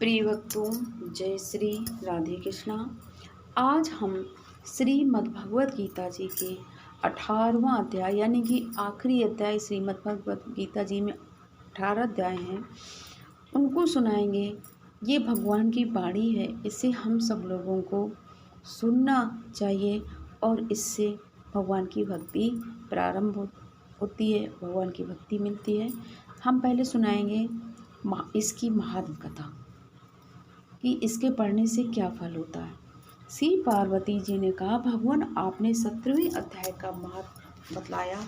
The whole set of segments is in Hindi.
प्रिय भक्तों, जय श्री राधे कृष्णा। आज हम श्रीमद् भगवत गीता जी के 18वां अध्याय यानी कि आखिरी अध्याय श्रीमद् भगवत गीता जी में 18 अध्याय हैं, उनको सुनाएंगे। ये भगवान की वाणी है, इसे हम सब लोगों को सुनना चाहिए और इससे भगवान की भक्ति प्रारंभ होती है, भगवान की भक्ति मिलती है। हम पहले सुनाएंगे इसकी महात्म कथा कि इसके पढ़ने से क्या फल होता है। श्री पार्वती जी ने कहा, भगवान आपने 17वें अध्याय का महत्व बतलाया,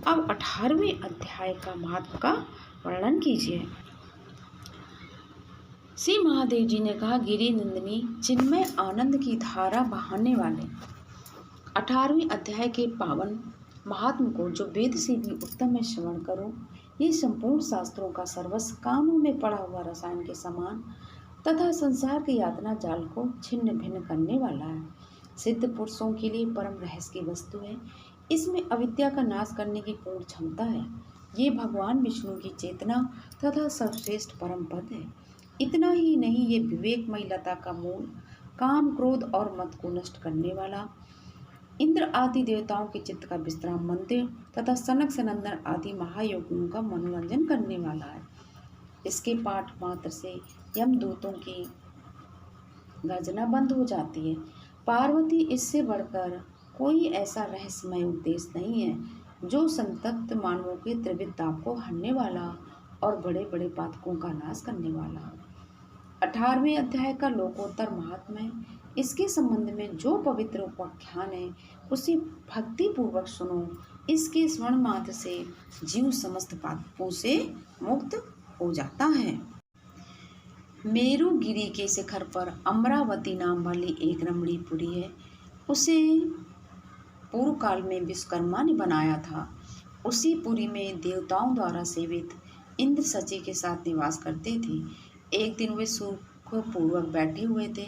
अब 18वें अध्याय का महत्व का वर्णन कीजिए। श्री महादेव जी ने कहा, गिरि नंदिनी चिन्मय आनंद की धारा बहाने वाले 18वें अध्याय के पावन महात्म को जो वेद से भी उत्तम है श्रवण करो। ये संपूर्ण शास्त्रों का सर्वस्व कानों में पड़ा हुआ रसायन के समान तथा संसार के यातना जाल को छिन्न भिन्न करने वाला है। सिद्ध पुरुषों के लिए परम रहस्य की वस्तु है। इसमें अविद्या का नाश करने की पूर्ण क्षमता है। ये भगवान विष्णु की चेतना तथा सर्वश्रेष्ठ परम पद है। इतना ही नहीं, ये विवेकमयी लता का मूल, काम क्रोध और मत को नष्ट करने वाला, इंद्र आदि देवताओं के चित्त का विश्राम मंदिर तथा सनक सनंदन आदि महायोगियों का मनोरंजन करने वाला है। इसके पाठ मात्र से यमदूतों की गर्जना बंद हो जाती है। पार्वती, इससे बढ़कर कोई ऐसा रहस्यमय उपदेश नहीं है जो संतप्त मानवों के त्रिविध ताप को हरने वाला और बड़े बड़े पातकों का नाश करने वाला हो। 18वें अध्याय का लोकोत्तर महात्मा है। इसके संबंध में जो पवित्र उपाख्यान है उसे भक्ति पूर्वक सुनो। इसके स्मरण मात्र से जीव समस्त पापों से मुक्त हो जाता है। मेरु गिरी के शिखर पर अमरावती नाम वाली एक रमणीपुरी है। उसे पूर्व काल में विश्वकर्मा ने बनाया था। उसी पुरी में देवताओं द्वारा सेवित इंद्र सची के साथ निवास करते थे। एक दिन वे सुखपूर्वक बैठे हुए थे।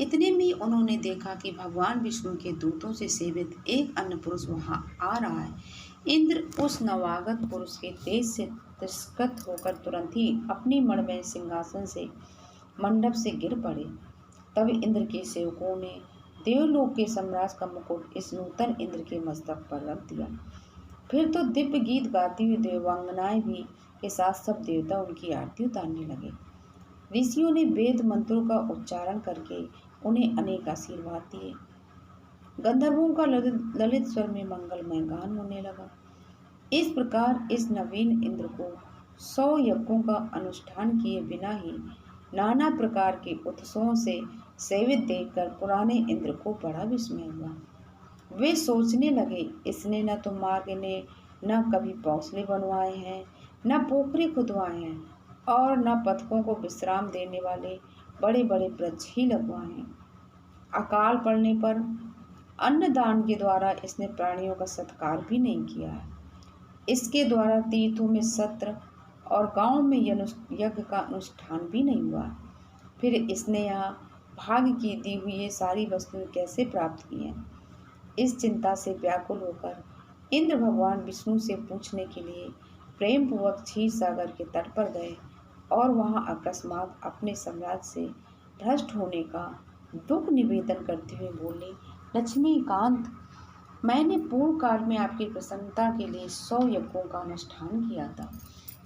इतने में उन्होंने देखा कि भगवान विष्णु के दूतों से सेवित एक अन्य पुरुष वहां आ रहा है। इंद्र उस नवागत पुरुष के तेज से तिरस्कृत होकर तुरंत ही अपनी मणिमय सिंहासन से मंडप से गिर पड़े। तब इंद्र के सेवकों ने देवलोक के सम्राट का मुकुट इस नूतन इंद्र के मस्तक पर रख दिया। फिर तो दिव्य गीत गाती हुई देवांगनाएं भी के साथ सब देवता उनकी आरती उतारने लगे। ऋषियों ने वेद मंत्रों का उच्चारण करके उन्हें अनेक आशीर्वाद दिए। गंधर्वों का ललित स्वर में मंगलमय गान होने लगा। इस प्रकार इस नवीन इंद्र को 100 यज्ञों का अनुष्ठान किए बिना ही नाना प्रकार के उत्सवों से सेवित देखकर पुराने इंद्र को बड़ा विस्मय हुआ। वे सोचने लगे, इसने न तो मार्ग ने न कभी पौसले बनवाए हैं, न पोखरे खुदवाए हैं और न पथकों को विश्राम देने वाले बड़े बड़े वृक्ष ही लगवाए हैं। अकाल पड़ने पर अन्नदान के द्वारा इसने प्राणियों का सत्कार भी नहीं किया है। इसके द्वारा तीर्थों में सत्र और गांव में यज्ञ का अनुष्ठान भी नहीं हुआ। फिर इसने यहाँ भाग्य की दी हुई ये सारी वस्तुएं कैसे प्राप्त की हैं? इस चिंता से व्याकुल होकर इंद्र भगवान विष्णु से पूछने के लिए प्रेम पूर्वक क्षीर सागर के तट पर गए और वहां अकस्मात अपने सम्राट से भ्रष्ट होने का दुख निवेदन करते हुए बोले, लक्ष्मीकांत, मैंने पूर्व काल में आपकी प्रसन्नता के लिए 100 यज्ञों का अनुष्ठान किया था।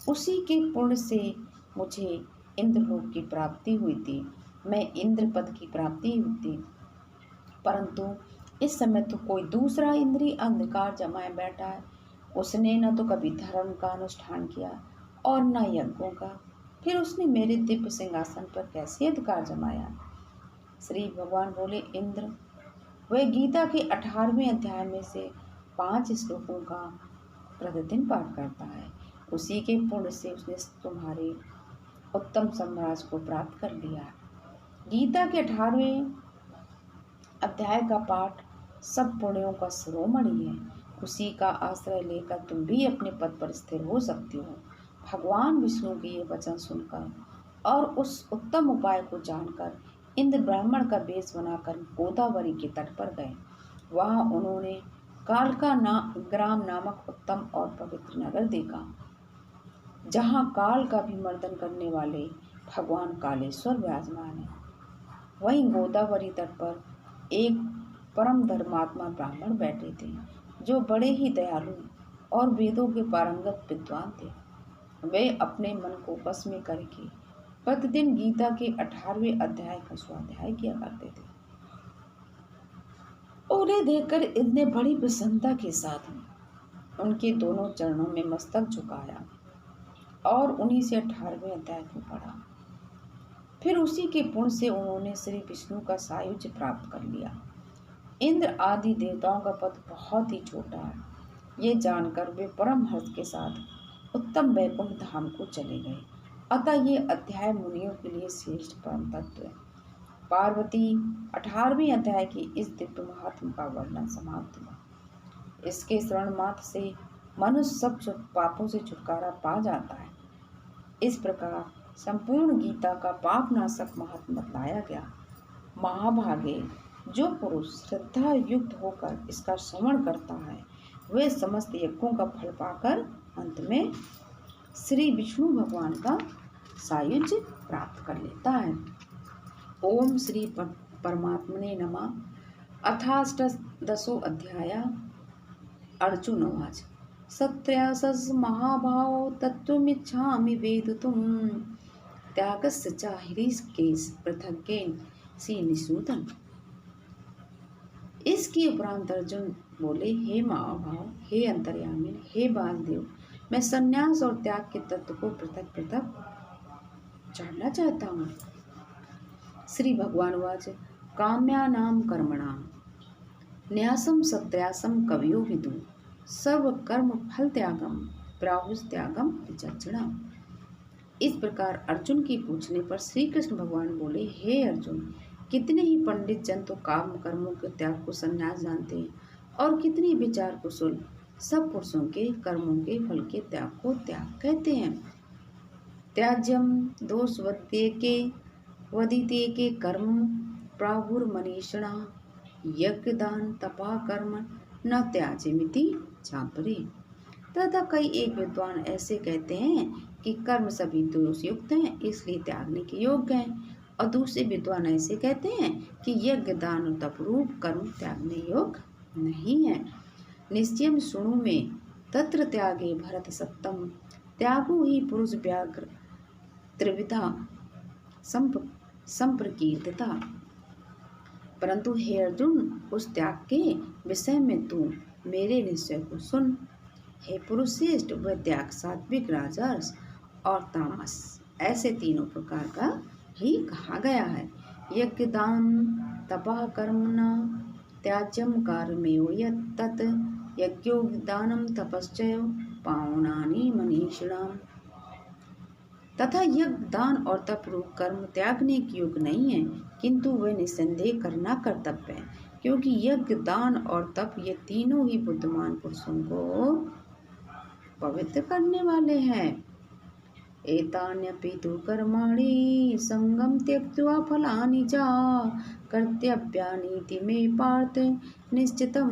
उसी के पुण्य से मुझे इंद्रलोक की प्राप्ति हुई थी, मैं इंद्र पद की प्राप्ति हुई थी। परंतु इस समय तो कोई दूसरा इंद्री अंधकार जमाए बैठा है। उसने न तो कभी धर्म का अनुष्ठान किया और न यज्ञों का। फिर उसने मेरे दिव्य सिंहासन पर कैसे अधिकार जमाया? श्री भगवान बोले, इंद्र, वह गीता के 18वें अध्याय में से 5 श्लोकों का प्रतिदिन पाठ करता है। उसी के पुण्य से उसने तुम्हारे उत्तम सम्राट को प्राप्त कर लिया। गीता के 18वें अध्याय का पाठ सब पुण्यों का शिरोमणि है। उसी का आश्रय लेकर तुम भी अपने पद पर स्थिर हो सकते हो। भगवान विष्णु के ये वचन सुनकर और उस उत्तम उपाय को जानकर इंद्र ब्राह्मण का वेश बनाकर गोदावरी के तट पर गए। वहां उन्होंने कालका ग्राम नामक उत्तम और पवित्र नगर देखा, जहां काल का भी मर्दन करने वाले भगवान कालेश्वर विराजमान है। वहीं गोदावरी तट पर एक परम धर्मात्मा ब्राह्मण बैठे थे, जो बड़े ही दयालु और वेदों के पारंगत विद्वान थे। वे अपने मन को बस में करके प्रतिदिन गीता के 18वें अध्याय का स्वाध्याय किया करते थे। उन्हें देखकर इतने बड़ी प्रसन्नता के साथ उनके दोनों चरणों में मस्तक झुकाया और उन्हीं से 18वें अध्याय को पढ़ा। फिर उसी के पुण्य से उन्होंने श्री विष्णु का सायुज्य प्राप्त कर लिया। इंद्र आदि देवताओं का पद बहुत ही छोटा है, ये जानकर वे परम हर्ष के साथ उत्तम वैकुंठ धाम को चले गए। अतः ये अध्याय मुनियों के लिए श्रेष्ठ परम तत्व है। पार्वती 18वें अध्याय की इस दिव्य महात्म का वर्णन समाप्त हुआ। इसके श्रवण मात्र से मनुष्य सब पापों से छुटकारा पा जाता है। इस प्रकार संपूर्ण गीता का पाप नाशक महात्म बतलाया गया। महाभागे, जो पुरुष श्रद्धा युक्त होकर इसका श्रवण करता है, वह समस्त यज्ञों का फल पाकर अंत में श्री विष्णु भगवान का सायुज्य प्राप्त कर लेता है। ओम श्री परमात्मने नमः। अथाष्टदशो अध्याय। अर्जुन उवाच सत्र्यासस् महाभावो तत्त्वमिच्छामि वेदितुम् त्यागस्य च हृषीकेश पृथग्गेन सी निसूदन। इसके उपरांत अर्जुन बोले, हे महाभाव, हे अंतर्यामी, हे बालदेव, मैं संन्यास और त्याग के तत्व को पृथक पृथक जानना चाहता हूँ। श्री भगवान वाच काम्यानाम कर्मणाम न्यासम सत्यासम कवियो विदु सर्व कर्म फल त्यागम प्राहुस त्यागम विचक्षणा। इस प्रकार अर्जुन के पूछने पर श्री कृष्ण भगवान बोले, हे अर्जुन, कितने ही पंडित जन तो काम कर्मों के त्याग को संन्यास जानते हैं और कितने विचार कुशल सब पुरुषों के कर्मों के फल के त्याग को त्याग कहते हैं। त्याज्यम दोष वदिते के कर्म प्राहुर्मनीषिणा यज्ञ दान तपा कर्म न त्याज्यमिति चापरे। तथा कई एक विद्वान ऐसे कहते हैं कि कर्म सभी दोष युक्त हैं, इसलिए त्यागने के योग्य हैं, और दूसरे विद्वान ऐसे कहते हैं कि यज्ञ दान और तपरूप कर्म त्यागने योग्य नहीं है। निश्चयम शुणु में तत्र त्यागे भरत सत्तम त्यागो ही पुरुष व्याघ्र त्रिविधा संप्रकीर्तिता। परंतु हे अर्जुन, उस त्याग के विषय में तू मेरे निश्चय को सुन। हे पुरुष श्रेष्ठ, वह त्याग सात्विक, राजस और तामस ऐसे तीनों प्रकार का ही कहा गया है। यज्ञ दान तपा कर्म न त्याज्यम कर्मेव तत् यज्ञो दानम तपश्चय पावनानि मनीषिणाम। तथा यज्ञ दान और तप रूप कर्म त्यागने के योग्य नहीं है, किंतु वे निसंदेह करना कर्तव्य है, क्योंकि यज्ञ दान और तप ये तीनों ही बुद्धिमान पुरुषों को पवित्र करने वाले हैं। एतान्यपि तु कर्माणि संगम त्यक्त्वा फलानि च कर्तव्यानीति मे पार्थ निश्चितम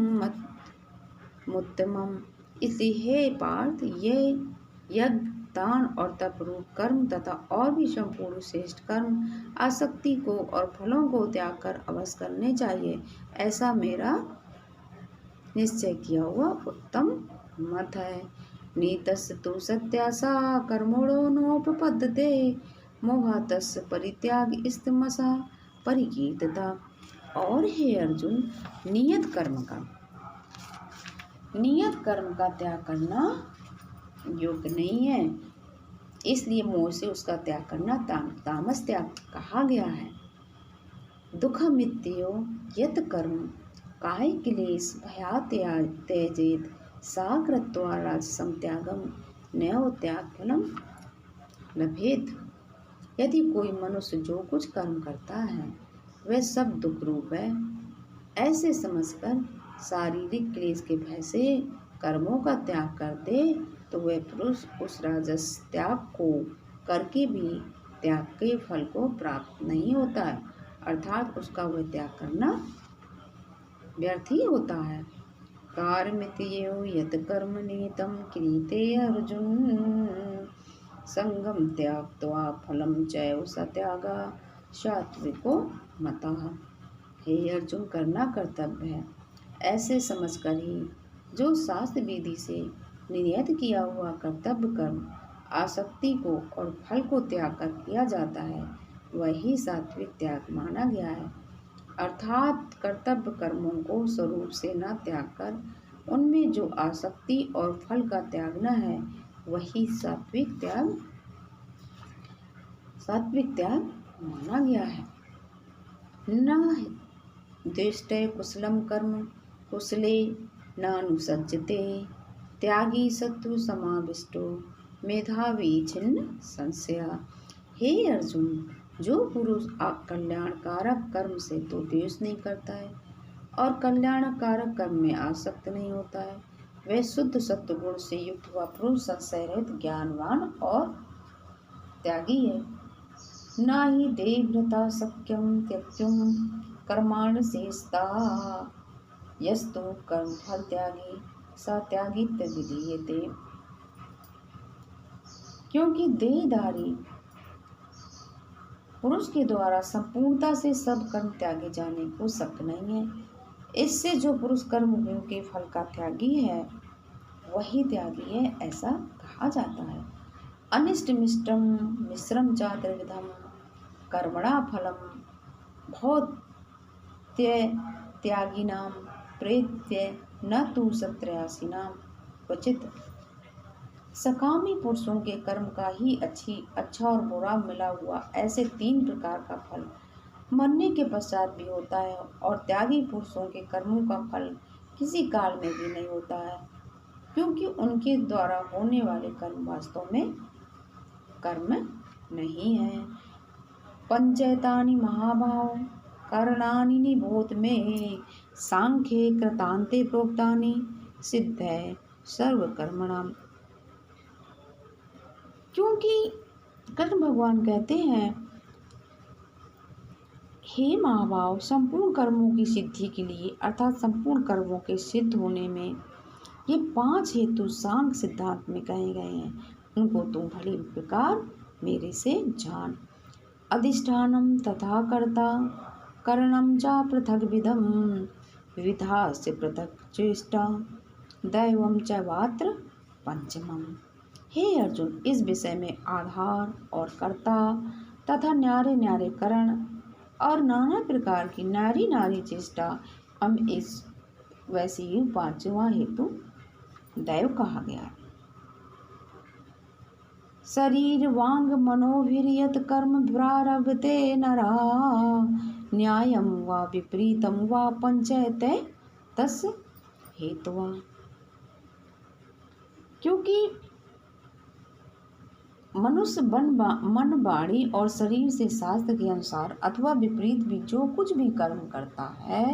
मुत्तमम्। इसलिए हे पार्थ, ये यज्ञ दान और तप रूप कर्म तथा और भी संपूर्ण श्रेष्ठ कर्म आसक्ति को और फलों को त्याग कर अवश्य करने चाहिए, ऐसा मेरा निश्चय किया हुआ उत्तम मत है। नीतस्य तु सत्यासा कर्मणो नोपपद्यते मोहातस्य परित्याग इस्तमसा परिकीर्तिता। और हे अर्जुन, नियत कर्म का त्याग करना योग्य नहीं है, इसलिए मोह से उसका त्याग करना तामस त्याग कहा गया है। दुखमित्यो यत कर्म काय क्लेश भयात् त्यजेत सा कृत्वा राजसं त्यागम नैव त्याग फलम लभेत। यदि कोई मनुष्य जो कुछ कर्म करता है वह सब दुख रूप है, ऐसे समझकर शारीरिक क्लेश के भय से कर्मों का त्याग कर दे तो वह पुरुष उस राजस त्याग को करके भी त्याग के फल को प्राप्त नहीं होता है, अर्थात उसका वह त्याग करना व्यर्थ ही होता है। कार्मितयो यत कर्म नियतम क्रियते अर्जुन संगम त्याक्त्वा फलम चैव सत्यागा सात्विको मतः। हे अर्जुन, करना कर्तव्य है ऐसे समझकर ही जो शास्त्र विधि से नियत किया हुआ कर्तव्य कर्म आसक्ति को और फल को त्याग कर किया जाता है वही सात्विक त्याग माना गया है। अर्थात कर्तव्य कर्मों को स्वरूप से न त्याग कर उनमें जो आसक्ति और फल का त्यागना है वही सात्विक त्याग माना गया है। न द्वेष्टे कुशलम कर्म कुशले न अनुसज्जते त्यागी सत्व समाविष्टो मेधावी छिन्न संशया। हे अर्जुन, जो पुरुष कल्याणकारक कर्म से तो द्वेष नहीं करता है और कल्याणकारक कर्म में आसक्त नहीं होता है वह शुद्ध सत्व गुण से युक्त हुआ पुरुष संशय रहित ज्ञानवान और त्यागी है। न ही देवव्रता शक्यम त्यक्तुम कर्माण शेषता यस्तु कर्म फल त्यागी स त्यागित्य विधीयते। क्योंकि देहधारी पुरुष के द्वारा संपूर्णता से सब कर्म त्यागे जाने को शक्य नहीं है। इससे जो पुरुष कर्म के फल का त्यागी है वही त्यागी है ऐसा कहा जाता है। अनिष्ट मिष्टम मिश्रम च त्रिविधम कर्मणा फलम त्यागिनाम प्रेत्य न तु सत्रयासीनाम क्वचित। सकामी पुरुषों के कर्म का ही अच्छा और बुरा मिला हुआ ऐसे 3 प्रकार का फल मरने के पश्चात भी होता है और त्यागी पुरुषों के कर्मों का फल किसी काल में भी नहीं होता है क्योंकि उनके द्वारा होने वाले कर्म वास्तव में कर्म नहीं है। पंचैतानि महाभाव करणानि निबोध में सांख्ये कृतान्ते प्रोक्तानि सिद्धे सर्वकर्मणाम। क्योंकि कृष्ण भगवान कहते हैं, हे महाभाव, संपूर्ण कर्मों की सिद्धि के लिए अर्थात संपूर्ण कर्मों के सिद्ध होने में ये 5 हेतु सांख्य सिद्धांत में कहे गए हैं उनको तुम भली प्रकार मेरे से जान। अधिष्ठानम तथा कर्ता करणम च पृथक विधम विविधा से पृथक चेष्टा दैवम च वात्र पंचमम। हे अर्जुन, इस विषय में आधार और कर्ता तथा न्यारे न्यारे करण और नाना प्रकार की नारी नारी चेष्टा हम इस वैसे ही 5वां हेतु दैव कहा गया। शरीर वांग मनोभिर्यत कर्म प्रारभते नरा न्यायम वा विपरीतम वा पंचैते तस् हेतुवा। क्योंकि मनुष्य मन वाणी और शरीर से शास्त्र के अनुसार अथवा विपरीत भी जो कुछ भी कर्म करता है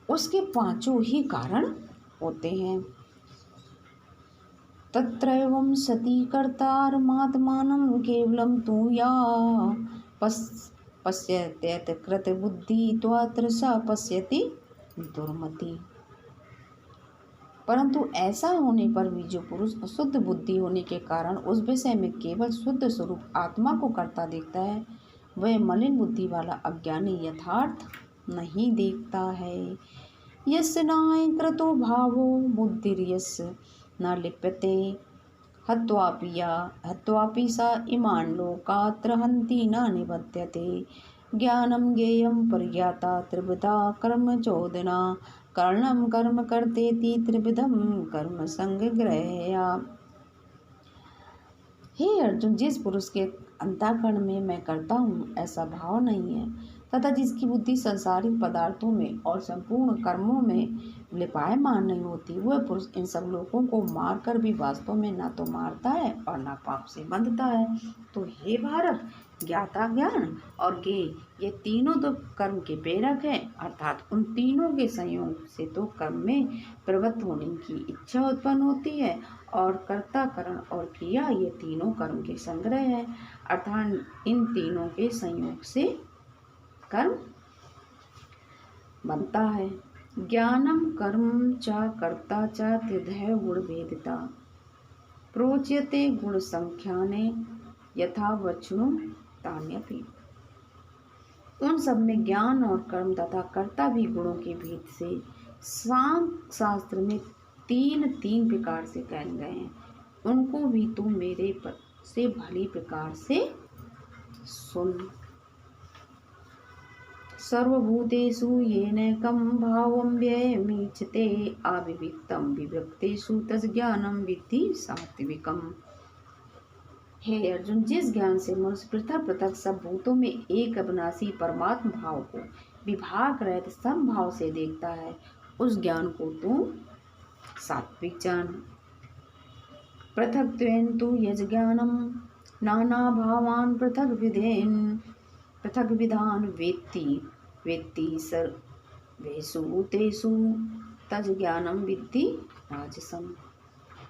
उसके 5 ही कारण होते हैं। तत्रैवं सती कर्तारमात्मानं केवलं तु या पश्यत्यत कृत बुद्धि त्वत्र स पश्यति दुर्मति। परंतु ऐसा होने पर भी जो पुरुष अशुद्ध बुद्धि होने के कारण उस विषय में केवल शुद्ध स्वरूप आत्मा को करता देखता है वह मलिन बुद्धि वाला अज्ञानी यथार्थ नहीं देखता है। यस्य नाय कृतो भावो बुद्धिर्यस्य न लिप्यते हत्वापि सा इमान् लोकात्र हन्ति न निबध्यते। ज्ञानं ज्ञेयं परिज्ञाता त्रिविधा कर्म चोदना कर्णम कर्म कर्तेति त्रिविधम कर्म संग्रहया। हे अर्जुन, जिस पुरुष के अंतःकरण में मैं करता हूँ ऐसा भाव नहीं है तथा जिसकी बुद्धि संसारिक पदार्थों में और संपूर्ण कर्मों में लिपायमान नहीं होती वह पुरुष इन सब लोगों को मारकर भी वास्तव में न तो मारता है और न पाप से बंधता है। तो हे भारत, ज्ञाता ज्ञान और ज्ञेय ये तीनों तो कर्म के प्रेरक हैं अर्थात उन तीनों के संयोग से तो कर्म में प्रवृत्त होने की इच्छा उत्पन्न होती है और कर्ता करण और क्रिया ये तीनों कर्म के संग्रह है अर्थात इन तीनों के संयोग से कर्म बनता है। ज्ञानम कर्म च कर्ता च त्रिधैव गुण भेदिता प्रोच्यते गुण संख्याने यथा वचनु तान्यपि। उन सब में ज्ञान और कर्म तथा कर्ता भी गुणों के भेद से स्वांग शास्त्र में तीन तीन प्रकार से कहे गए हैं, उनको भी तू मेरे से भली प्रकार से सुन। सर्वभूतेषु येनैकं भावं व्ययमीक्षते अविविक्तं विविक्तेषु तज्ज्ञानं विद्धि सात्विकम्। हे अर्जुन, जिस ज्ञान से मनुष्य पृथक पृथक सब भूतों में एक अविनाशी परमात्म भाव को विभाग रहित समभाव से देखता है, उस ज्ञान को तू सात्विक जान। पृथक्त्वेन तु यज्ज्ञानं नाना भावान् पृथक विधान वेत्ति सर्वेषु तेषु तज्ज्ञानं विद्धि राजसम्।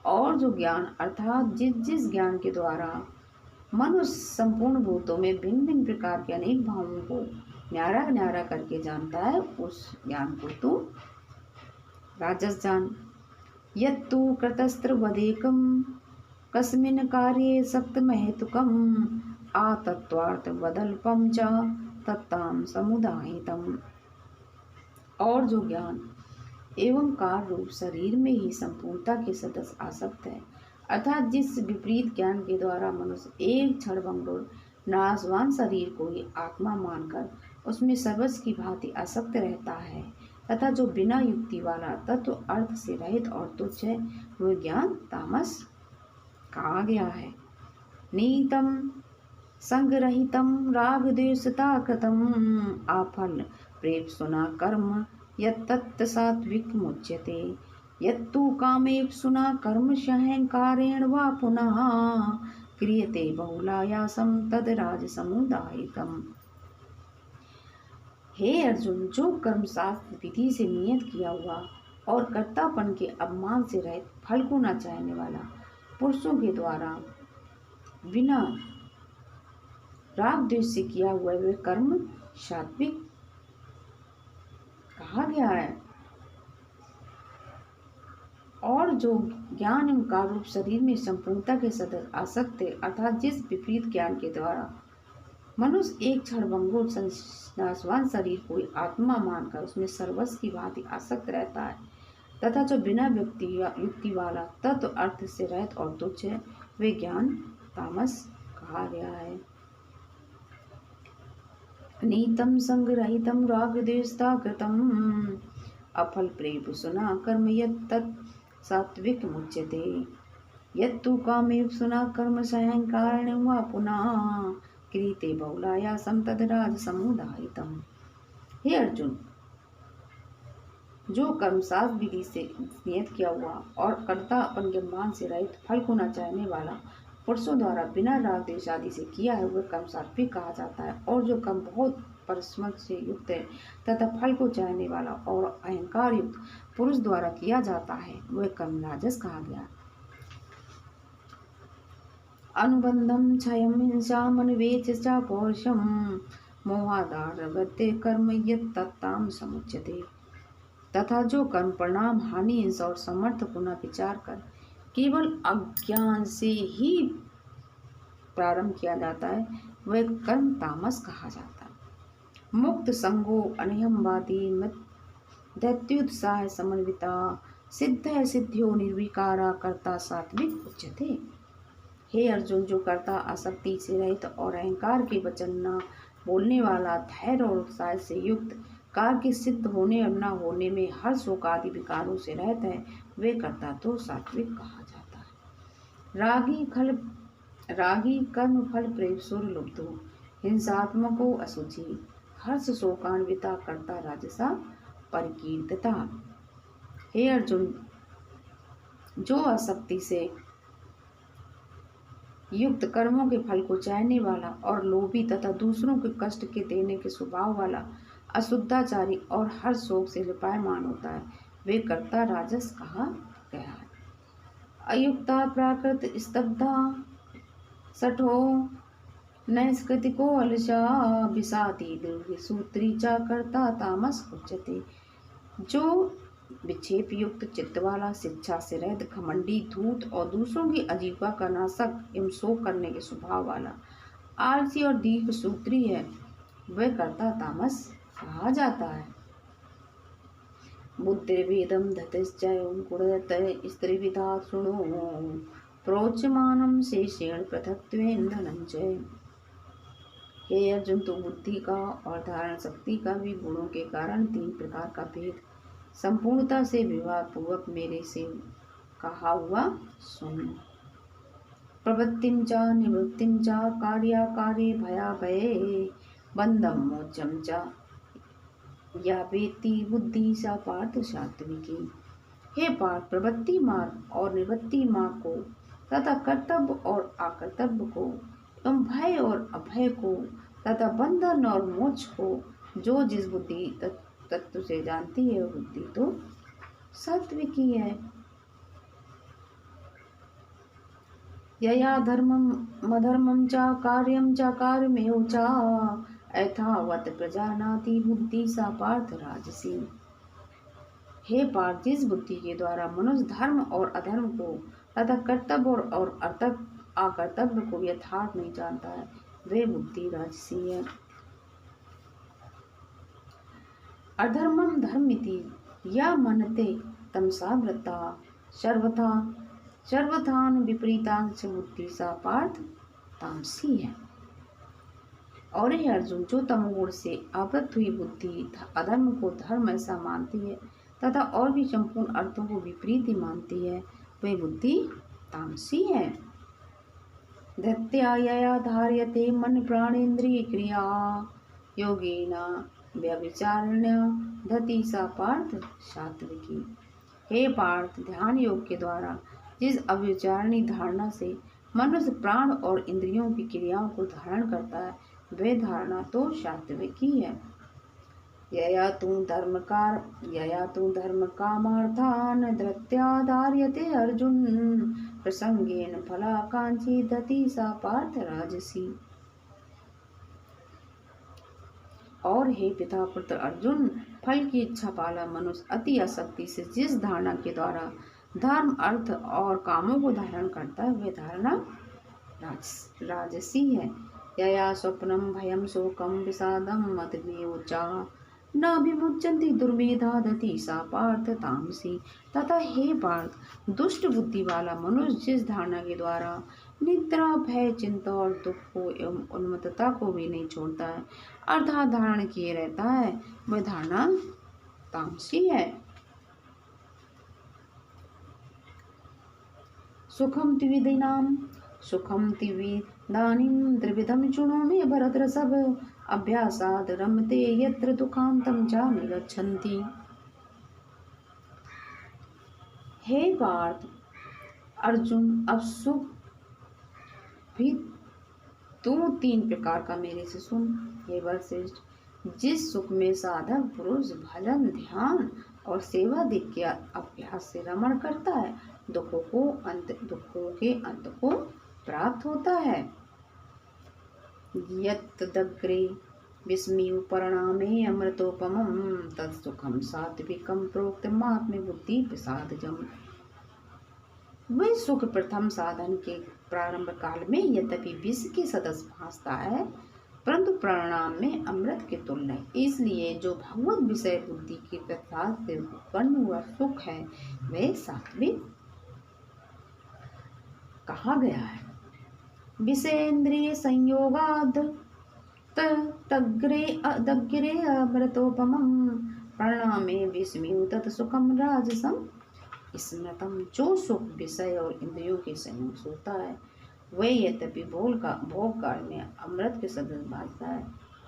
और जो ज्ञान अर्थात जिस ज्ञान के द्वारा मनुष्य संपूर्ण भूतों में भिन्न भिन्न प्रकार के अनेक भावों को न्यारा न्यारा करके जानता है, उस ज्ञान को तू राजस जान। यत्तु कृतस्त्रवदेकं कस्मिन् कार्ये सक्तमहेतुकम् आतत्त्वार्थवदल्पं च तत्तां समुदायितम्। और जो ज्ञान एवं कार रूप शरीर में ही संपूर्णता के सदस्य आसक्त है, अर्थात जिस विपरीत ज्ञान के द्वारा मनुष्य एक क्षणभंगुर नाशवान शरीर को ही आत्मा मानकर उसमें सर्वस्व की भांति आसक्त रहता है, तथा जो बिना युक्ति वाला तत्व अर्थ से रहित और तुच्छ है, वह ज्ञान तामस कहा गया है। नीतम संगरहितम राग द्वेषता कृतम आफल प्रेप सुना कर्म यत्तत् सात्विक मुच्यते। यत्तु कामेव सुना कर्म सहंकारेण वा पुनः क्रियते बहुलायासम तद राजसमुदायितम। हे अर्जुन, जो कर्म शास्त्र विधि से नियत किया हुआ और कर्तापन के अपमान से रहित फल को न चाहने वाला पुरुषों के द्वारा बिना राग द्वेष से किया हुआ वे कर्म सात्विक कहा गया है। और जो ज्ञान एवं कारूप शरीर में संपूर्णता के सदस्य आसक्त है, अर्थात जिस विपरीत ज्ञान के द्वारा मनुष्य एक क्षणभंगुर नाशवान शरीर को आत्मा मानकर उसमें सर्वस्व की भांति आसक्त रहता है, तथा जो बिना युक्ति वाला तत्व अर्थ से रहित और तुच्छ है, वे ज्ञान तामस कहा गया है। नीतम संगरहितम राग द्वेषता कृतम अफल प्रेम सुना कर्म यत्तत् सात्विक मुच्यते। यत्तु कामेव सुना कर्म सहंकारेण वा पुनः क्रियते बहुलायासम तद राजसमुदायितम। हे अर्जुन, जो कर्म शास्त्र विधि से नियत किया हुआ और कर्ता अपन के मान से रहित फल को न चाहने वाला पुरुषों द्वारा बिना राग द्वेष आदि से किया है, वह कर्म सात्विक कहा जाता है। और जो कर्म बहुत परिश्रम से युक्त है तथा फल को चाहने वाला और अहंकार युक्त पुरुष द्वारा किया जाता है, वह कर्म राजस कहा गया। अनुबंधम क्षयम हिंसाम अनवेच च पौरुषम मोहादारगत्य कर्म यत्तत्ताम समुच्यते। तथा जो कर्म परिणाम हानि हिंसा और समर्थ पुनः विचार कर केवल अज्ञान से ही प्रारंभ किया जाता है, वह कर्म तामस कहा जाता है। मुक्त संगो अनियमवादी दैत्युत्साह समन्विता सिद्ध सिद्धियो निर्विकारा कर्ता सात्विक उच्यते। हे अर्जुन, जो कर्ता आसक्ति से रहित और अहंकार के वचन न बोलने वाला धैर्य और उत्साह से युक्त कार्य के सिद्ध होने और न होने में हर शोक आदि विकारों से रहित है, वे कर्ता तो सात्विक कहा जाता है। रागी कर्म फल प्रेम सुर लुब्धो हिंसात्मको असुचि हर्ष शोकान्विता कर्ता राजसा परिकीर्तिता। हे अर्जुन, जो आसक्ति से युक्त कर्मों के फल को चाहने वाला और लोभी तथा दूसरों के कष्ट के देने के स्वभाव वाला अशुद्धाचारी और हर शोक से लिपायमान होता है, वे कर्ता राजस कहा गया है। अयुक्ता प्राकृत स्तब्धा सठो नैष्कृतिको अलसा विषादी सूत्री चा कर्ता तामस उच्यते। जो विक्षेप युक्त चित्त वाला, शिक्षा से रहित, घमंडी, धूर्त और दूसरों की आजीविका का नाशक एवं शोक करने के स्वभाव वाला, आलसी और दीर्घ सूत्री है, वह कर्ता तामस कहा जाता है। बुद्धिर्भेदं धतश्चैवं गुणरतः स्त्रिविधा शृणु प्रोच्यमानं शेषेण पृथक्त्वेन धनंजय। हे अर्जुन, तो बुद्धि का और धारण शक्ति का भी गुणों के कारण 3 प्रकार का भेद संपूर्णता से विवाद पूर्वक मेरे से कहा हुआ सुन। प्रवृत्तिं च निवृत्तिं च कार्याकार्ये भयाभये बंधं मोक्षं च या वेत्ति बुद्धि सा पार्थ सात्विकी। हे पार्थ, प्रवृत्ति मार्ग और निवृत्ति मार्ग को तथा कर्तव्य और अकर्तव्य को एवं भय और अभय को तथा बंधन और मोक्ष को जो जिस बुद्धि तत्व से जानती है वह बुद्धि तो सात्विकी है। यया धर्मम अधर्मं च कार्यं च कार्यमेव च यथावत् प्रजानाति बुद्धि सा पार्थ राजसी। हे पार्थ, जिस बुद्धि के द्वारा मनुष्य धर्म और अधर्म को तथा कर्तव्य और अकर्तव्य को यथार्थ नहीं जानता है, वे बुद्धि राजसी है। अधर्मम धर्मिति या मनते तमसा वृत्ता सर्वथान विपरीतांश बुद्धि सा पार्थ तामसी है। और हे अर्जुन, जो तमोगुण से आवृत हुई बुद्धि अधर्म को धर्म ऐसा मानती है तथा और भी संपूर्ण अर्थों को विपरीत ही मानती है, वह बुद्धि तामसी है। धत्या यया धार्यते मन प्राणेन्द्रिय क्रिया योगेन व्यभिचारेण धति सा पार्थ सात्विकी। हे पार्थ, ध्यान योग के द्वारा जिस अव्यभिचारिणी धारणा से मनुष्य प्राण और इंद्रियों की क्रियाओं को धारण करता है, वह धारणा तो सात्विकी है। यया तू धर्म कामार्थान धृत्या धार्यते अर्जुन प्रसंगेन फलाकांक्षी धति सा पार्थ राजसी। और हे पिता पुत्र अर्जुन, फल की इच्छा वाला मनुष्य अति आसक्ति से जिस धारणा के द्वारा धर्म अर्थ और कामों को धारण करता है, वह धारणा राजसी है। यया स्वप्नम भयम शोकम विषादम मतमेव च न विमुच्यन्ति दुर्मेधा धति सा पार्थ तामसी। तथा हे पार्थ, दुष्ट बुद्धि वाला मनुष्य जिस धारणा के द्वारा निद्रा, भय, चिंता और दुख को एवं उन्मत्तता को भी नहीं छोड़ता है, अर्थात धारण किए रहता है, वह धारणा तामसी है। सुखम त्रिविधानीं त्रिविधं शृणु मे भरतर्षभ अभ्यासाद् रमते यत्र दुःखान्तं च निगच्छन्ति। हे पार्थ अर्जुन, अब सुख भी तू 3 प्रकार का मेरे से सुन। हे वरश्रेष्ठ, जिस सुख में साधक पुरुष भजन, ध्यान और सेवा दिख के अभ्यास से रमण करता है, दुखों के अंत को प्राप्त होता है। यत्तदग्रे विस्मयु परिणामे अमृतोपमं तत्सुखम सात्विकम प्रोक्तमात्म बुद्धि प्रसादजम। वह सुख प्रथम साधन के प्रारंभ काल में यद्यपि विष के सदस्य भासता है, परंतु परिणाम में अमृत के तुल्य है। इसलिए जो भगवत विषय बुद्धि के प्रसाद से उत्पन्न हुआ सुख है, वह सात्विक कहा गया है। विषयेन्द्रिय संयोगाद तग्रे अमृतोपमं परिणामे विस्मयु तत् सुखम राजसम स्मृतम। जो सुख विषय और इंद्रियों के संयोग से होता है, वह यद्यपि भोग काल में अमृत के सदस्य भासता है,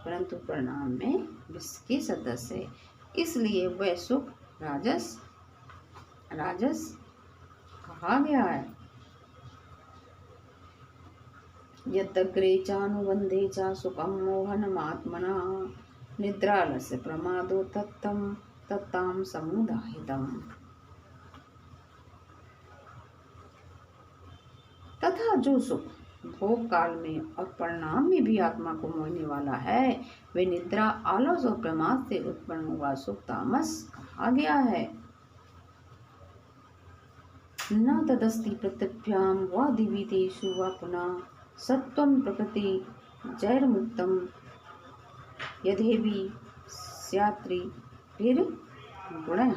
परंतु परिणाम में विष के सदस्य है, इसलिए वह सुख राजस कहा गया है। यदग्रे चानुबंधे च सुखम मोहनमात्मना निद्रालस्य प्रमादो तत्ताम समुदाहितम। तथा जो सुख भोग काल में और परिणाम में भी आत्मा को मोहने वाला है, वे निद्रा, आलस और प्रमाद से उत्पन्न हुआ सुख तामस कहा गया है। न तदस्ति पृथिव्यां वा दिवि तेषु वा पुनः सत्त्वं प्रकृति जैर्मुक्तं यद्यपि स्यात्रि फिर गुण।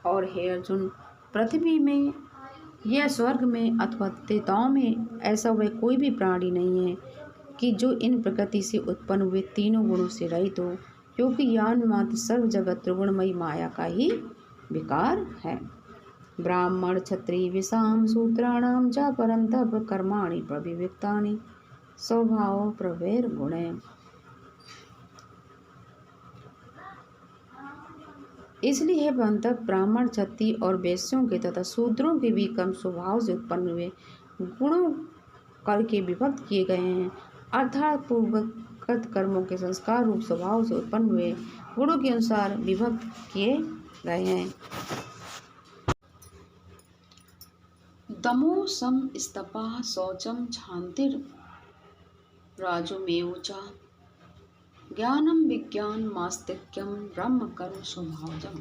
और हे अर्जुन, पृथ्वी में या स्वर्ग में अथवा त्रेताओं में ऐसा वह कोई भी प्राणी नहीं है कि जो इन प्रकृति से उत्पन्न हुए तीनों गुणों से रहित हो, क्योंकि ज्ञान मात्र सर्व जगत त्रिगुणमयी माया का ही विकार है। ब्राह्मण क्षत्रिय विषाम शूद्राणाम च परन्तप कर्माणि प्रविविक्तानि स्वभाव प्रवेर गुणे। इसलिए है बंधक ब्राह्मण क्षत्रिय और वैश्यों के तथा शूद्रों के भी कर्म स्वभाव से उत्पन्न हुए गुणों करके विभक्त किए गए हैं, अर्थात पूर्वगत कर्मों के संस्कार रूप स्वभाव से उत्पन्न हुए गुणों के अनुसार विभक्त किए गए हैं। दमो सम स्तपा शौचम क्षान्तिर राजोमेव च ज्ञानम विज्ञान मास्तिक्यम ब्रह्म कर्म स्वभावजम।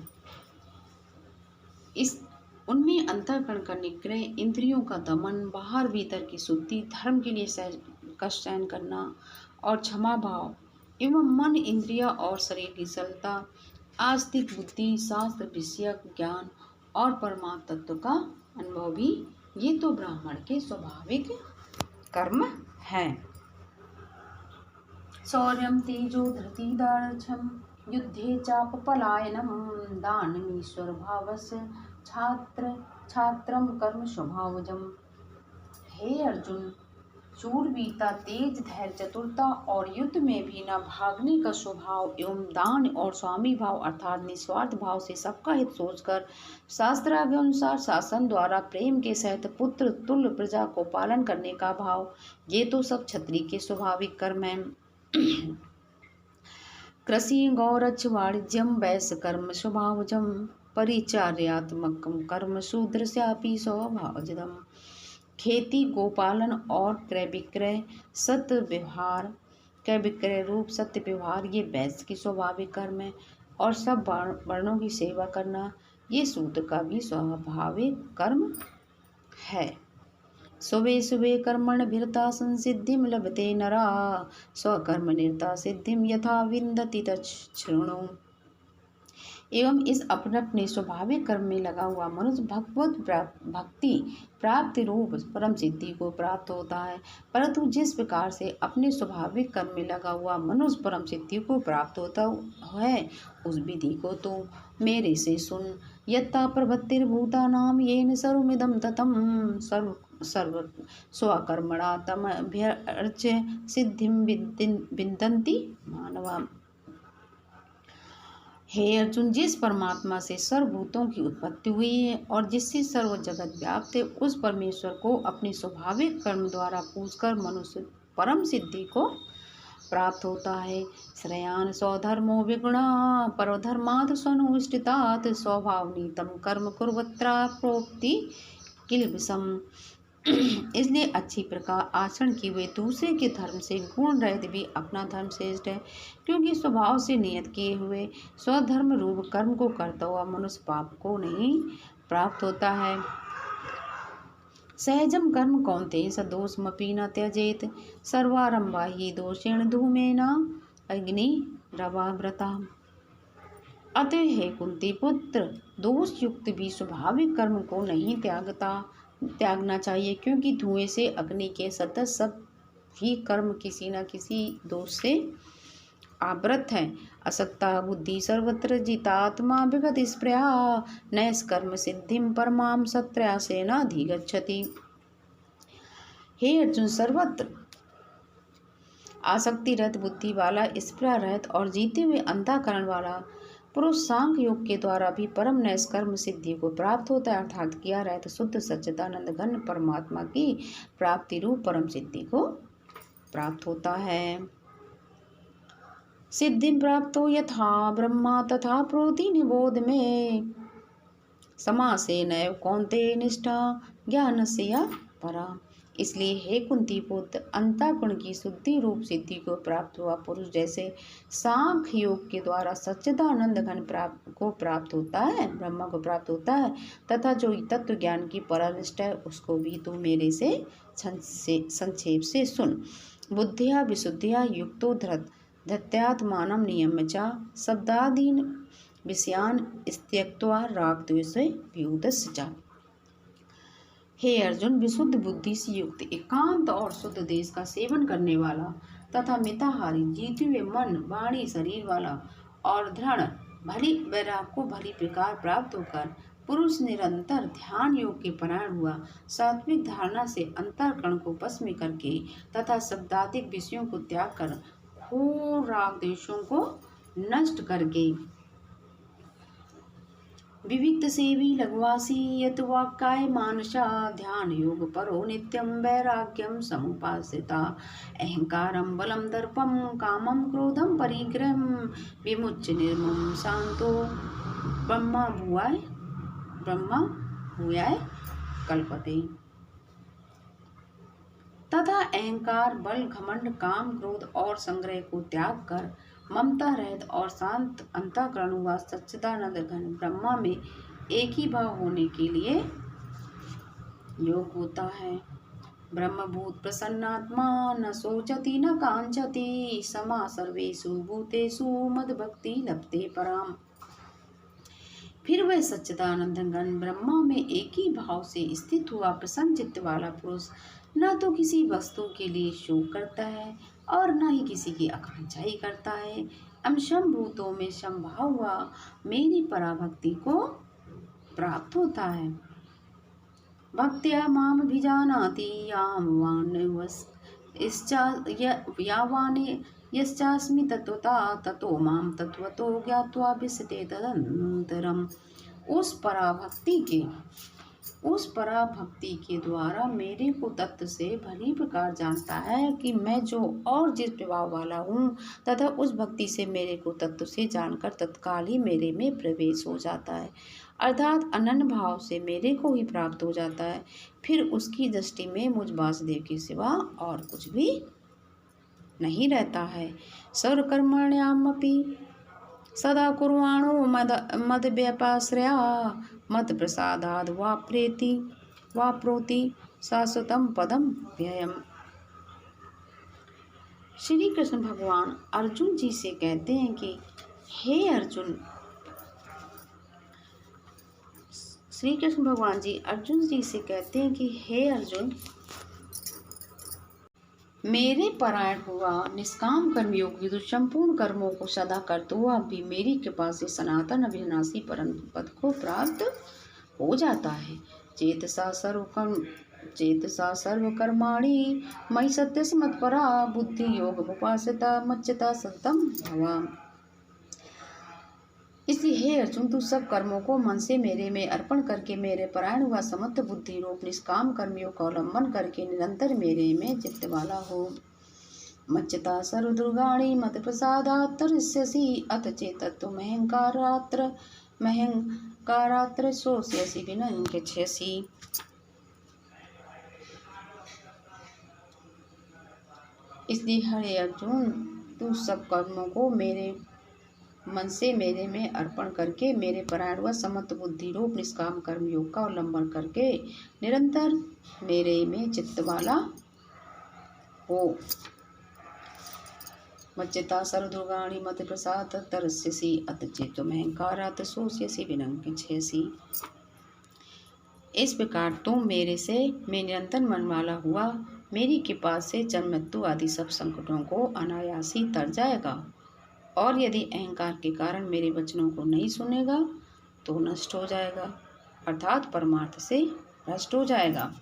इस उनमें अंतःकरण का निग्रह, इंद्रियों का दमन, बाहर भीतर की शुद्धि, धर्म के लिए कष्ट सहन करना और क्षमा भाव एवं मन, इंद्रिया और शरीर की सरलता, आस्तिक बुद्धि, शास्त्र विषयक ज्ञान और परमात्म तत्व का अनुभव भी ये तो ब्राह्मण के स्वाभाविक कर्म है। शौर्यं तेजो धृति दार्ढ्यं युद्धे चापपलायनं दानमीश्वर भावस्य छात्रं कर्म स्वभावजम्। हे अर्जुन, शूरवीरता, तेज, धैर्य, चतुरता और युद्ध में भी न भागने का स्वभाव एवं दान और स्वामी भाव अर्थात निस्वार्थ भाव से सबका हित सोचकर शास्त्राज्ञा अनुसार शासन द्वारा प्रेम के सहित पुत्र तुल्य प्रजा को पालन करने का भाव, ये तो सब क्षत्रिय के स्वाभाविक कर्म हैं। कृषि गौरक्ष वाणिज्यम वैश्य कर्म स्वभावजम परिचार्यात्मकम कर्म शूद्रस्यापि स्वभावजम। खेती, गोपालन और क्रय विक्रय, सत्य व्यवहार, क्रय विक्रय रूप सत्य व्यवहार ये वैश्य की स्वाभाविक कर्म है, और सब वर्णों की सेवा करना ये शूद्र का भी स्वाभाविक कर्म है। सुबह सुबह कर्मण भिरता संसिद्धिम लभते नरा स्वकर्म निरता सिद्धिम यथा विन्दति तच्छृणु। एवं इस अपने अपने स्वाभाविक कर्म में लगा हुआ मनुष्य भगवत भक्ति प्राप्ति रूप परम सिद्धि को प्राप्त होता है, परंतु जिस प्रकार से अपने स्वाभाविक कर्म में लगा हुआ मनुष्य परम सिद्धि को प्राप्त होता है, उस विधि को तो मेरे से सुन। यत्ता प्रवृत्तिर्भूतानां येन सर्वमिदं ततं सर्व स्वकर्मणा तमभ्यर्च्य सिद्धिं विन्दन्ति मानवा। हे अर्जुन, जिस परमात्मा से सर्वभूतों की उत्पत्ति हुई है और जिससे सर्व जगत व्याप्त है, उस परमेश्वर को अपने स्वाभाविक कर्म द्वारा पूजकर मनुष्य परम सिद्धि को प्राप्त होता है। श्रेयान स्वधर्मो विगुणा परधर्मात् स्वनुष्ठितात् स्वभावनीतम कर्म कुर्वत्रा प्रोक्ति किल्बिषम्। इसलिए अच्छी प्रकार आचरण किए हुए दूसरे के धर्म से गुण रहित भी अपना धर्म श्रेष्ठ है, क्योंकि स्वभाव से नियत किए हुए स्वधर्म रूप कर्म को करता हुआ मनुष्य पाप को नहीं प्राप्त होता है। सहजम कर्म कौन्तेय सदोषमपि न त्यजेत सर्वारंभा हि दोषेण धूमेन अग्निरवावृता। अतः हे कुंती पुत्र, दोष युक्त भी स्वाभाविक कर्म को नहीं त्यागना चाहिए, क्योंकि धुएं से अग्नि के सतत सब ही कर्म किसी न किसी दोष से आवृत है। असक्ता बुद्धि सर्वत्र जितात्मा विगत स्पृहा नैष्कर्म सिद्धिम परमाम सत्प्रयासेन अधिगच्छति। हे अर्जुन, सर्वत्र आसक्ति रहित बुद्धि वाला, स्पृहा रहित और जीते हुए अंतःकरण वाला पुरुष सांख्य योग के द्वारा भी परम नैष्कर्म सिद्धि को प्राप्त होता है, अर्थात किया रहता शुद्ध सच्चिदानंद घन परमात्मा की प्राप्ति रूप परम सिद्धि को प्राप्त होता है। सिद्धि प्राप्तो यथा ब्रह्मा तथा प्रोति निबोध में समासे नैव कौन्तेय निष्ठा ज्ञानस्य या परा। इसलिए हे कुंती पुत्र, अंतःकरण की शुद्धि रूप सिद्धि को प्राप्त हुआ पुरुष जैसे सांख्य योग के द्वारा सच्चिदानंद घन को प्राप्त होता है, ब्रह्मा को प्राप्त होता है, तथा जो तत्व ज्ञान की परानिष्ठ है उसको भी तू मेरे से संक्षेप से सुन। बुद्धिया विशुद्धिया युक्तो धत्यात्मानं नियम्य च शब्दादीन विषयान त्यक्त्वा राग द्वेष वियुक्तस्य च। हे अर्जुन, विशुद्ध बुद्धि से युक्त, एकांत और शुद्ध देश का सेवन करने वाला तथा मिताहारी, जीते हुए मन वाणी शरीर वाला और दृढ़ भली वैराग को भली प्रकार प्राप्त होकर पुरुष निरंतर ध्यान योग के परायण हुआ, सात्विक धारणा से अंतःकरण को वश में करके तथा शब्दादिक विषयों को त्याग कर घोर राग द्वेषों को नष्ट करके विविक्त सेवी लघुवासी यत वाक्काय मानसा ध्यान योग परो नित्यम वैराग्यम समुपासिता अहंकारम बलम दर्पम कामम क्रोधम परिग्रहम विमुच्य निर्मम शांतो ब्रह्मा भूयाय कल्पते। तथा अहंकार बल घमंड काम क्रोध और संग्रह को त्याग कर ममता रहित और शांत अंतःकरण हुआ सच्चिदानंद घन ब्रह्मा में एक ही भाव होने के लिए योग होता है। ब्रह्मभूत प्रसन्नात्मा न शोचति न कांचति समा सर्वेषु भूतेषु मद भक्ति लभते पराम। फिर वह सच्चिदानंद घन ब्रह्मा में एक ही भाव से स्थित हुआ प्रसन्न चित्त वाला पुरुष न तो किसी वस्तु के लिए शोक करता है और न ही किसी की आकांक्षा ही करता है। अंशम भूतों में संभाव हुआ मेरी पराभक्ति को प्राप्त होता है। भक्त्या माम भिजानाति यावाने यश्चास्मि तत्वता ततो माम तत्वतो ज्ञात्वा विशते तदंतरम। उस पराभक्ति के द्वारा मेरे को तत्व से भली प्रकार जानता है कि मैं जो और जिस प्रभाव वाला हूँ तथा उस भक्ति से मेरे को तत्व से जानकर तत्काल ही मेरे में प्रवेश हो जाता है, अर्थात अनन्य भाव से मेरे को ही प्राप्त हो जाता है। फिर उसकी दृष्टि में मुझ वासुदेव के सिवा और कुछ भी नहीं रहता है। सर्वकर्मण्यामपि सदा कुर्वाणो मद व्यपाश्रया मद प्रसादाद वाप्रोति शाश्वतम पदम व्ययम। श्री कृष्ण भगवान अर्जुन जी से कहते हैं कि हे अर्जुन, श्री कृष्ण भगवान जी अर्जुन जी से कहते हैं कि हे अर्जुन, मेरे परायण हुआ निष्काम कर्मयोगी तो संपूर्ण कर्मों को सदा करते हुआ भी मेरी कृपा से सनातन अविनाशी परम पद को प्राप्त हो जाता है। चेतसा सर्वकर्माणि मयि सत्यस्य मत्परा बुद्धि योग उपासिता मच्चिता सततम भवा। इसलिए हे अर्जुन, तू सब कर्मों को मन से मेरे में अर्पण करके मेरे परायण हुआ समत्व बुद्धि रूप निष्काम कर्मियों का अवलंबन करके निरंतर मेरे में चित्त वाला हो। मच्चिता सर्वदुर्गाणि मत प्रसादात् तरिष्यसि अथ चेतत्व महंकारात्र शोष्यसि विनङ्क्ष्यसि। इसलिए हे अर्जुन, तू सब कर्मों को मेरे मन से मेरे में अर्पण करके मेरे परायण व समत्व बुद्धि रूप निष्काम कर्म योग का उल्लंघन करके निरंतर मेरे में चित्त वाला हो। मच्चिता सर्वदुर्गाणि मत प्रसाद तरस्यसि अत चेतो महंकारात् शोष्यसि विनङ्क्ष्यसि। इस प्रकार तुम मेरे से मैं निरंतर मन वाला हुआ मेरी कृपा से जन्म मृत्यु आदि सब संकटों को अनायासी तर जाएगा, और यदि अहंकार के कारण मेरे वचनों को नहीं सुनेगा तो नष्ट हो जाएगा, अर्थात परमार्थ से भ्रष्ट हो जाएगा।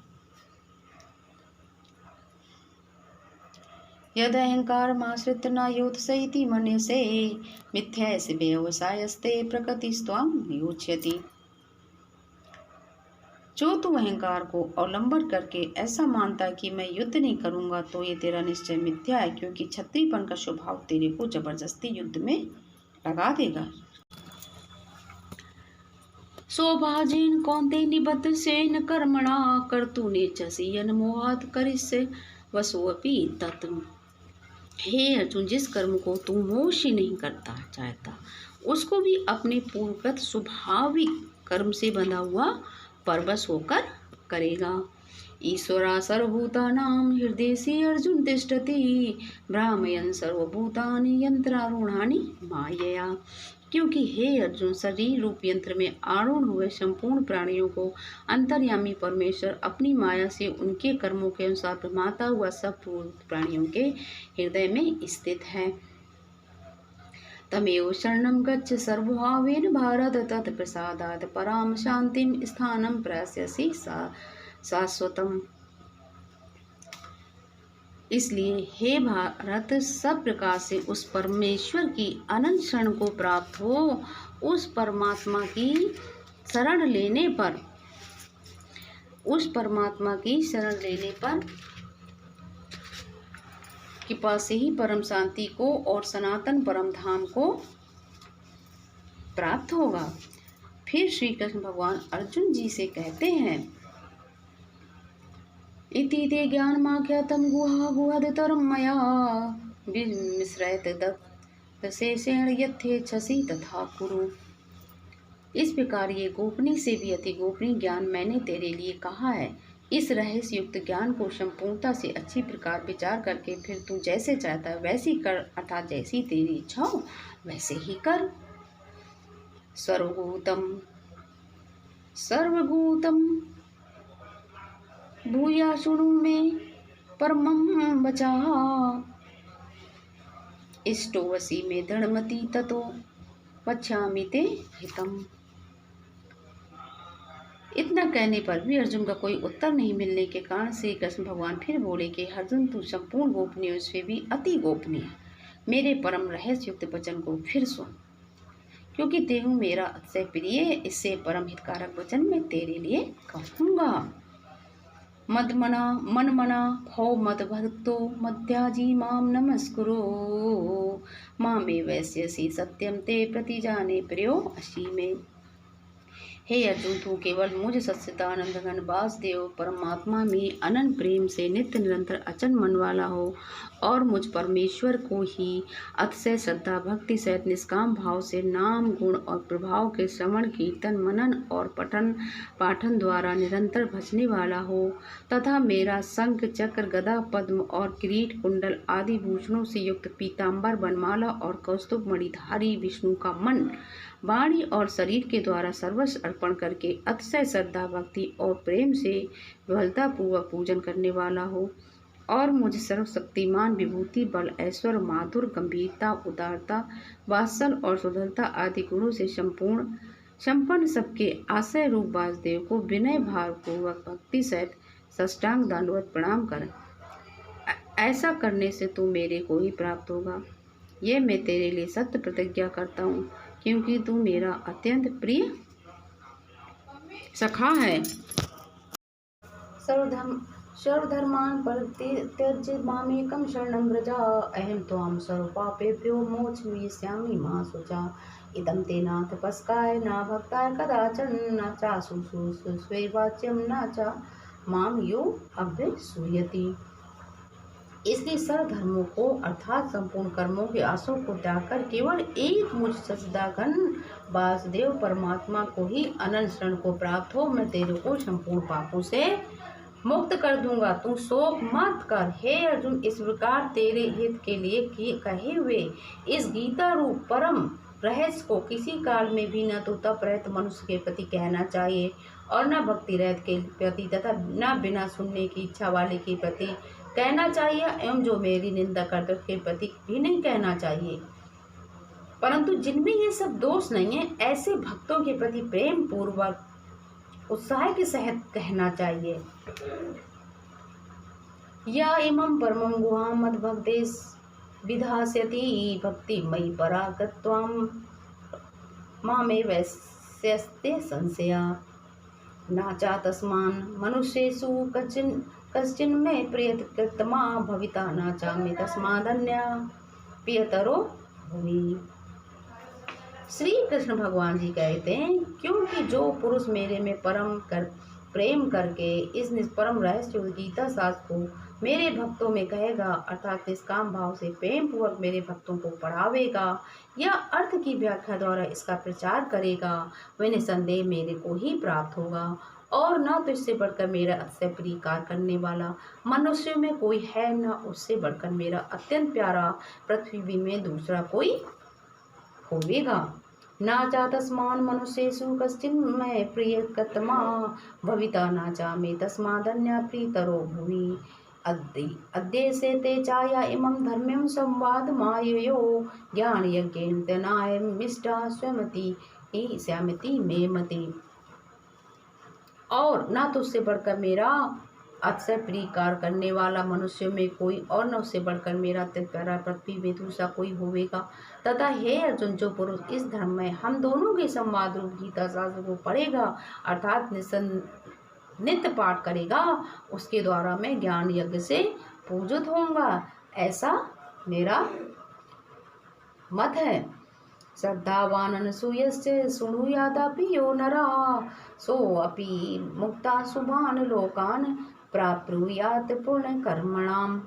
यद अहंकार माश्रित न योत्सैति मन्यसे मिथ्यास्य व्यवसायस्ते प्रकृतिस्त्वां नियोच्यति। जो तू अहंकार को अवलंबन करके ऐसा मानता है कि मैं युद्ध नहीं करूंगा तो ये तेरा निश्चय मिथ्या है, क्योंकि क्षत्रियपन का स्वभाव तेरे को जबरदस्ती युद्ध में लगा देगा। सौभाजेन कौन्ते निबद्ध सेन कर्मणा कर्तूने चसीयन मोहात करिष्य वसोऽपि तत्। हे अर्जुन, जिस कर्म को तू मोह से नहीं करता चाहता, उसको भी अपने पूर्वगत स्वाभाविक कर्म से बंधा हुआ परवश होकर करेगा। ईश्वरा सर्वभूतानां हृदयेषु अर्जुन तिष्ठति भ्रामयन् सर्वभूतानि यंत्रारूढ़ानि मायया। क्योंकि हे अर्जुन, शरीर रूप यंत्र में आरूढ़ हुए संपूर्ण प्राणियों को अंतर्यामी परमेश्वर अपनी माया से उनके कर्मों के अनुसार भ्रमाता हुआ सब प्राणियों के हृदय में स्थित है। तमेव शरणं गच्छ सर्वभावेन भारत, तत्प्रसादात् पराम शांतिं स्थानं प्रयास्यसि शाश्वतम्। इसलिए हे भारत, सब प्रकार से उस परमेश्वर की अनंत शरण को प्राप्त हो। उस परमात्मा की शरण लेने पर कृपा से ही परम शांति को और सनातन परम धाम को प्राप्त होगा। फिर श्री कृष्ण भगवान अर्जुन जी से कहते हैं, इति ते ज्ञानमाख्यातं गुहागुहदितरं मया मिश्रयत दशेषेण यथेच्छसि तथा कुरु। इस प्रकार ये गोपनीय से भी अति गोपनीय ज्ञान मैंने तेरे लिए कहा है। इस रहस्य युक्त ज्ञान को संपूर्णता से अच्छी प्रकार विचार करके फिर तू जैसे चाहता है वैसी कर, अर्थात जैसी तेरी इच्छा हो वैसे ही कर। सर्वभूतम भूया शुणु में परमं वचः, इष्टोवसी में दृढ़मति ततो वक्ष्यामि ते हितम्। इतना कहने पर भी अर्जुन का कोई उत्तर नहीं मिलने के कारण श्री कृष्ण भगवान फिर बोले कि अर्जुन, तू संपूर्ण गोपनीय से भी अति गोपनीय मेरे परम रहस्य युक्त वचन को फिर सुन, क्योंकि तेहु मेरा अतिशय प्रिय, इससे परम हितकारक वचन मैं तेरे लिए कहूँगा। मनमना भव मद्भक्तो मध्याजी माम नमस्कुरो मामे वैश्यसि सत्यम ते प्रतिजाने प्रियो असी में। हे अर्जुन, तू केवल मुझ सच्चिदानंद घन वासुदेव परमात्मा में अनंत प्रेम से नित्य निरंतर अचन मन वाला हो और मुझ परमेश्वर को ही अतिशय श्रद्धा भक्ति सहित निष्काम भाव से नाम गुण और प्रभाव के श्रवण कीर्तन मनन और पठन पाठन द्वारा निरंतर भजने वाला हो, तथा मेरा शंख चक्र गदा पद्म और किरीट कुंडल आदि भूषणों से युक्त पीताम्बर बनमाला और कौस्तुभ मणिधारी विष्णु का मन वाणी और शरीर के द्वारा सर्वस्व अर्पण करके अतिशय श्रद्धा भक्ति और प्रेम से विफलता पूर्वक पूजन करने वाला हो, और मुझ सर्वशक्तिमान विभूति बल ऐश्वर्य माधुर गंभीरता उदारता वात्सल और सुधरता आदि गुणों से संपन्न सबके आश्रय रूप वासुदेव को विनय भाव पूर्वक भक्ति सहित साष्टांग दंडवत प्रणाम कर। ऐसा करने से तू मेरे को ही प्राप्त होगा। यह मैं तेरे लिए सत्य प्रतिज्ञा करता हूँ, क्योंकि तू मेरा अत्यंत प्रिय सखा है। सर्वधर्मान् परित्यज्य मामेकं शरणं व्रज, अहं त्वां सर्वपापेभ्यो मोक्षयिष्यामि मा शुचा। इदं ते न तपस्काय न भक्ताय कदाचन, न चाशुश्रूषवे वाच्यं न च मां यो अभ्यसूयति। इसलिए सर्वधर्मों को अर्थात संपूर्ण कर्मों के आसों को त्याग कर केवल एक मुझ सच्चिदाघन वासुदेव परमात्मा को ही अनंत शरण को प्राप्त हो। मैं तेरे को संपूर्ण पापों से मुक्त कर दूंगा, तू शोक मत कर। हे अर्जुन, इस प्रकार तेरे हित के लिए कहे हुए इस गीता रूप परम रहस्य को किसी काल में भी न तो तप रहित मनुष्य के प्रति कहना चाहिए और न भक्ति रहित के प्रति तथा न बिना सुनने की इच्छा वाले के प्रति कहना चाहिए, एवं जो मेरी निंदा करते उसके प्रति भी नहीं कहना चाहिए। परंतु जिनमें ये सब दोष नहीं है, ऐसे भक्तों के प्रति प्रेम पूर्वक उत्साह के सहित कहना चाहिए। या इमं परमं गुहां मद्भक्तेस् विधास्यति भक्ति मयि परागत्वां मामे वैस्यस्ते संशया। नाचा तस्मान् मनुष्येषु कश्चिन् मे प्रियकृतमा भविता नाचामि तस्मादन्या प्रियतरो भुवि। श्री कृष्ण भगवान जी कहते हैं, क्योंकि जो पुरुष मेरे में प्रेम करके इस निष्परम रहस्य गीता शास्त्र को मेरे भक्तों में कहेगा, अर्थात निष्काम भाव से प्रेम पूर्वक मेरे भक्तों को पढ़ावेगा या अर्थ की व्याख्या द्वारा इसका प्रचार करेगा, वह निसंदेह मेरे को ही प्राप्त होगा। और न तो इससे बढ़कर मेरा अतिशय प्रीकार करने वाला मनुष्य में कोई है, न उससे बढ़कर मेरा अत्यंत प्यारा पृथ्वी में दूसरा कोई होवेगा। नाचा तस्मान मनुष्येषु कश्चिन्मय प्रियकतमा भविता नाचा मे तस्मादन्या प्रीतरो भुवि अद्य से ते चाया इमं धर्म्यं संवाद माययो ज्ञान यज्ञेन तनाय मिष्टा स्वमति श्यामति मे मति। और ना तो उससे बढ़कर मेरा अतिशय प्रीकार करने वाला मनुष्य में कोई और न उससे बढ़कर मेरा अत्यंत प्यारा पृथ्वी में दूसरा कोई होवेगा। तथा हे अर्जुन, जो पुरुष इस धर्म में हम दोनों के संवाद रूप गीता शास्त्र को पढ़ेगा, अर्थात नित्य पाठ करेगा, उसके द्वारा मैं ज्ञान यज्ञ से पूजित होऊंगा, ऐसा मेरा मत है। श्रद्धावान अनसूयस्य शृणुयादपि यो नरः सोऽपि मुक्ता शुभान लोकान प्राप्नुयात् पुण्य कर्मणाम।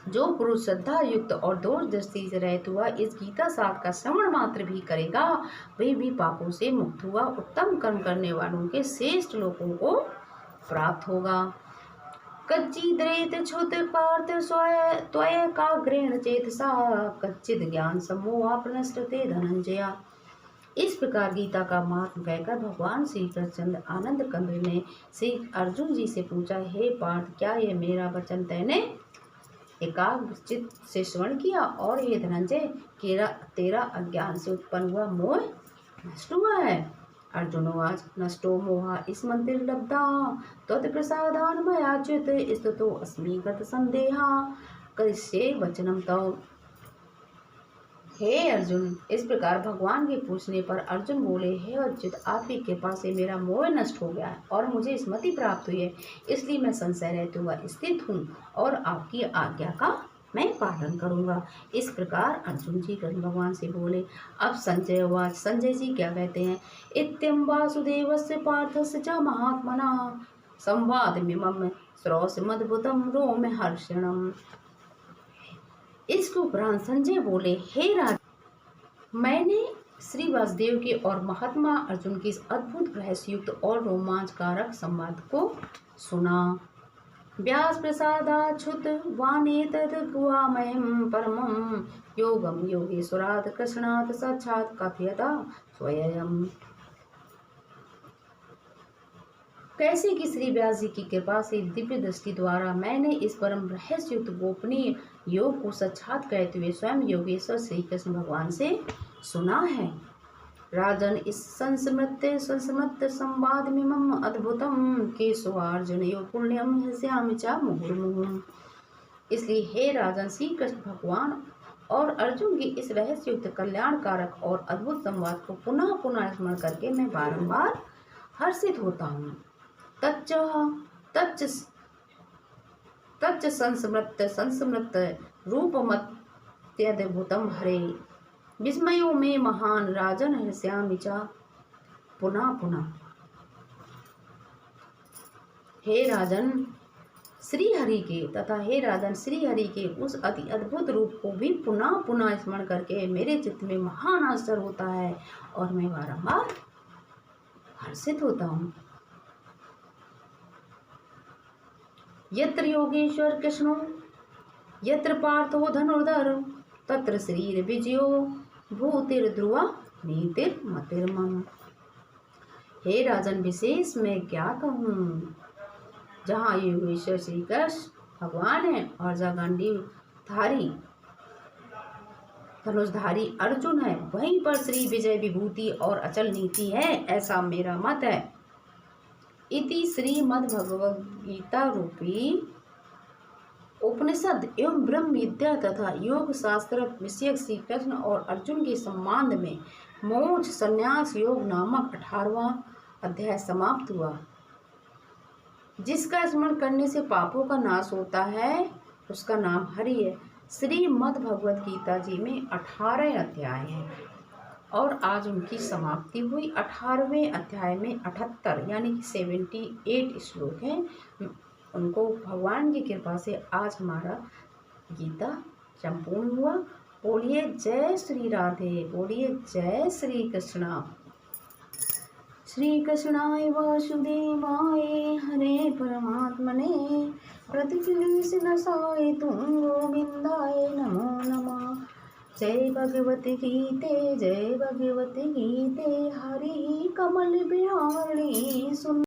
जो पुरुष श्रद्धा युक्त और दोष दृष्टि से रहित हुआ इस गीता शास्त्र का श्रवण मात्र भी करेगा, वही भी पापों से मुक्त हुआ उत्तम कर्म करने वालों के श्रेष्ठ लोगों को प्राप्त होगा। कच्चिद्रेत क्षुत पार्थ त्वय काग्रेण चेतसा कच्चिद ज्ञान सम्मोहापनश्रते धनंजया। इस प्रकार गीता का महात्म कहकर भगवान श्री कृष्ण आनंद कंद ने श्री अर्जुन जी से पूछा, हे पार्थ, क्या ये मेरा वचन तैने एकाग्र चित्त से श्रवण किया, और हे धनंजय, तेरा अज्ञान से उत्पन्न हुआ मोह नष्ट हुआ है। अर्जुनोवाच नष्टो मोहा स्मृतिर्लब्धा त्वत्प्रसादान् मयाच्युत स्तुतो अस्मि गत संदेहा करिष्ये वचनं तव। हे अर्जुन, इस प्रकार भगवान के पूछने पर अर्जुन बोले, हे अच्युत, आपकी कृपा से मेरा मोह नष्ट हो गया है और मुझे स्मृति प्राप्त हुई है, इसलिए मैं संशय रहते हुआ स्थित हूँ और आपकी आज्ञा का मैं पालन करूँगा। इस प्रकार अर्जुन जी कृष्ण भगवान से बोले। अब संजय जी क्या कहते हैं, इत्यं वासुदेवस्य पार्थस्य च महात्मना संवादमिमं श्रौषमद्भुतं रोमहर्षणम्। इसके उपरांत संजय बोले, हे राज, मैंने श्री वासुदेव के और महात्मा अर्जुन की इस अद्भुत रहस्ययुक्त और रोमांचकारक संवाद को सुना। व्यास प्रसादाच्छुत वानेतद् गुहामयं परमं योगम योगेश्वरात् कृष्णात् साक्षात् कथयता स्वयं। कैसे कि श्री व्यास जी की कृपा से दिव्य दृष्टि द्वारा मैंने इस परम रहस्ययुक्त गोपनीय योग को साक्षात कहते हुए स्वयं योगेश्वर श्री कृष्ण भगवान से सुना है। राजन, इस संस्मृत संवादमिमं अद्भुतम केशवार्जुनयो पुण्यम ह्यस्यामि च मुहुर्मुहुः। इसलिए हे राजन, श्री कृष्ण भगवान और अर्जुन की इस रहस्ययुक्त कल्याणकारक और अद्भुत संवाद को पुनः पुनः स्मरण करके मैं बारंबार हर्षित होता हूँ। तच्च संस्मृत रूपमत्यद्भुतं हरे विस्मयो में महान राजन हृष्यामि च पुनः पुनः। हे राजन श्री हरि के तथा हे राजन श्री हरि के उस अति अद्भुत रूप को भी पुनः पुनः स्मरण करके मेरे चित्त में महान आश्चर्य होता है और मैं बारंबार हर्षित होता हूँ। यत्र योगेश्वर कृष्णो यत्र पार्थो धनुर्धर तत्र श्रीर विजयो भूतिर्ध्रुवा नीतिर्मतिर्मम। हे राजन, विशेष मैं क्या कहूँ, जहाँ योगेश्वर श्री कृष्ण भगवान है और जगंडी धारी धनुषधारी अर्जुन है, वहीं पर श्री विजय विभूति और अचल नीति है, ऐसा मेरा मत है। इति श्रीमद्भगवद्गीता रूपी उपनिषद एवं ब्रह्म विद्या तथा योग शास्त्र विषयक श्री कृष्ण और अर्जुन के संबंध में मोक्ष संन्यास योग नामक 18वां अध्याय समाप्त हुआ। जिसका स्मरण करने से पापों का नाश होता है उसका नाम हरि है। श्रीमद् भगवद गीता जी में 18 अध्याय हैं। और आज उनकी समाप्ति हुई। 18वें अध्याय में 78 यानी कि 78 श्लोक हैं। उनको भगवान की कृपा से आज हमारा गीता संपूर्ण हुआ। बोलिए जय श्री राधे, बोलिए जय श्री कृष्णा। श्री कृष्णाय वासुदेवाय हरे परमात्मने प्रतिक्लेशनाशाय तुम गोविंदाय नमो नमः। जय भगवती गीते, जय भगवती गीते, हरि कमल बिहारी सुन